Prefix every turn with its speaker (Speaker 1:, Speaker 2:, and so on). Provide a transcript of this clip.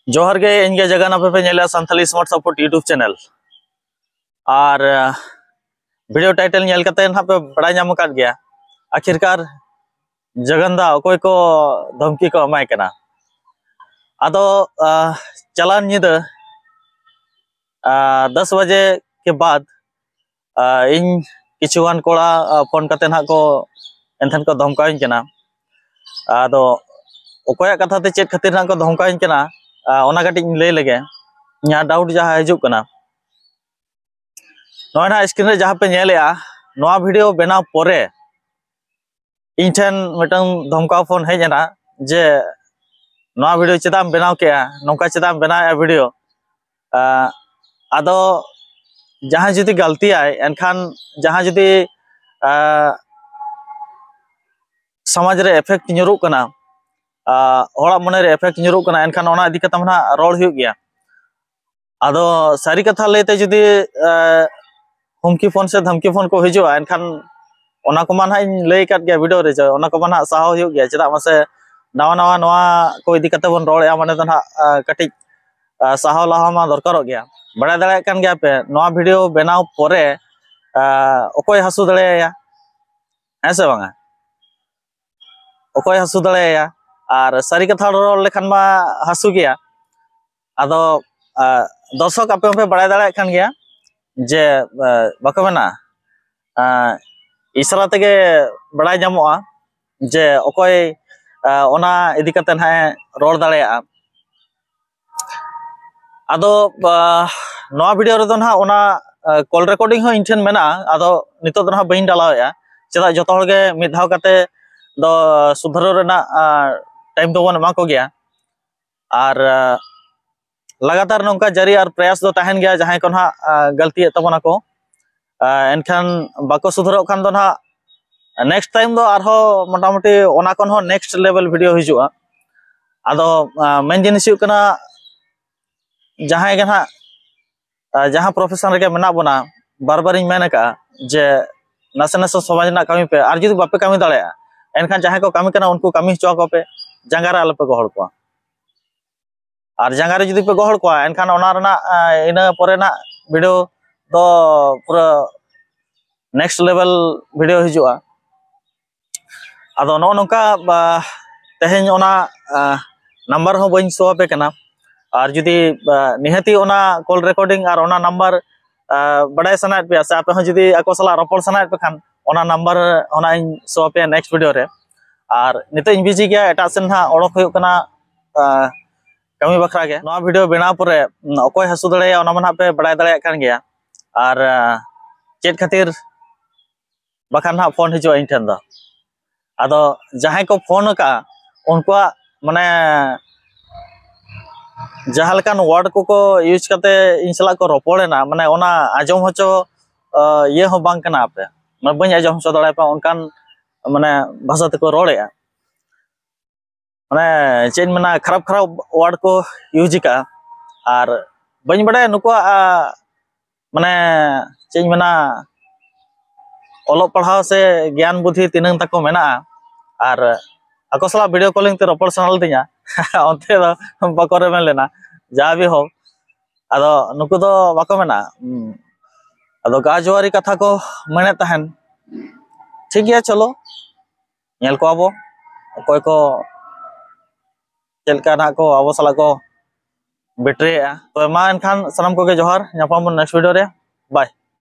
Speaker 1: जोहर गे इनके जगह पे पे नेला Santhali smart support YouTube channel और वीडियो टाइटल नेल कते ना पे बड़ा नाम कर गया आखिरकार जगनदा अकोय को धमकी को एमाय कना आदो चलान निद 10 बजे के बाद इन किचुआन कोड़ा फोन कते ना को एनथन को धमकाइन कना आदो अकोय कथा ते चेक खातिर ना को धमकाइन कना ओना कटी लay लगे ᱤᱧᱟᱹᱜ डाउट जहाँ हिजुग कना नोना स्क्रीन रे जहाँ पे नेलेआ नोआ वीडियो बनाव परे इन ठेन मिटन धमकाव फोन हेजना जे नोआ वीडियो चेदाम बनाव केआ नोंका चेदाम बनाया वीडियो आदो जहाँ जुदी गलती आय एनखान जहाँ जुदी समाज रे इफेक्ट न्यूरुक कना हड़ा मने रे इफेक्ट न्यूरुक कना एनखान ओना इदी कतम ना रोड हुयुग गया आदो सारी कथा लेते जुदी हुमकी फोन से धमकी फोन को हिजुआ एनखान ओना को मान हाई लay काट गया वीडियो रे ओना को मान साहो हुयुग गया चेदा मासे नवा नवा नवा को इदी कते बन रोड़या माने तो ना कटि साहो लाहा मा दरकारोग गया बड़ा दाड़ा कान गया पे नवा वीडियो बनाव परे अकोय हासु दाड़ेया ऐसे बांगा अकोय हासु दाड़ेया और सारी कथा रोड़ लेखान मा हासु गया आदो दर्शक आपे पे बड़ा दाड़ा कान गया जे बाको मेना इशारा तेगे बड़ा जामोआ जे अकोय ओना इदी कते ना रोड़ दाड़ेया आदो नवा वीडियो रे ना ओना कॉल रिकॉर्डिंग हो इनठेन मेना आदो नितो दो ना बइन डालाया चेदा जतो हर गे मिद धाव कते दो सुधरो रेना टाइम तो बन मा को गया और लगातार नौका जारी और प्रयास दो तहन गया जहां को ना गलती तबना को एनखान बाको सुधरो खान दो ना नेक्स्ट टाइम दो आरो मोटामुटी ओना कोन हो नेक्स्ट लेवल वीडियो हिजुआ आदो मेन जिनिस हुयु कना जहां गे ना जहां प्रोफेशन रे मेना बना बार बार मेन का जे नासे नासे समाज ना कमी पे और जुदी बापे कमी दाड़ेया एनखान जहां को कमी कना उनको कमी चो को पे जंगारा आलपे गोहड़ को और जंगारे जुदी पे गोहड़ को एनखान ओना रना इना परे ना वीडियो दो पूरा नेक्स्ट लेवल वीडियो हिजुआ आदो नो नोका तेहेन ओना नंबर हो बइन शो पे कना और जुदी निहती ओना कॉल रिकॉर्डिंग और ओना नंबर बड़ाय सनात पे से आपे हो जुदी ako sala ropor सनात पे खान ओना नंबर ओना इन शो पे नेक्स्ट वीडियो रे और नितो इन बिजी गया एटा सेन हा ओडक हुयु कना कमी बखरा गे नवा वीडियो बनाव परे अकोय हासु दाड़ेया ओना माना पे बड़ाय दाड़ेया कान गया और चेत खातिर बखान हा फोन हिजुआ इन ठेन दा आदो जहां को फोन का उनको माने जहां लकान वर्ड को यूज करते इन सला को रोपड़ेना माने ओना आजम होचो ये हो बांग कना पे मैं बन आजम होचो दाड़े पे उनकान माने भाषा तको रोड़ेया माने चेन मना खराब खराब वर्ड को यूज का और बन बड़े नुको माने चेन मना ओलो पढ़ाव से ज्ञान बुद्धि तिनंग तको मेना और ako sala वीडियो कॉलिंग ते रोपड़ सनाल तिया onte do bako remen lena ja भी हो आदो नुको दो बाको मेना आदो गाजवारी कथा को मने तहन ठीक गया चलो नेल को आबो कोई को चलका ना को आबो सला को बेटरे तो मा एनखान सनम को के जोहार नेक्स्ट वीडियो रे बाय।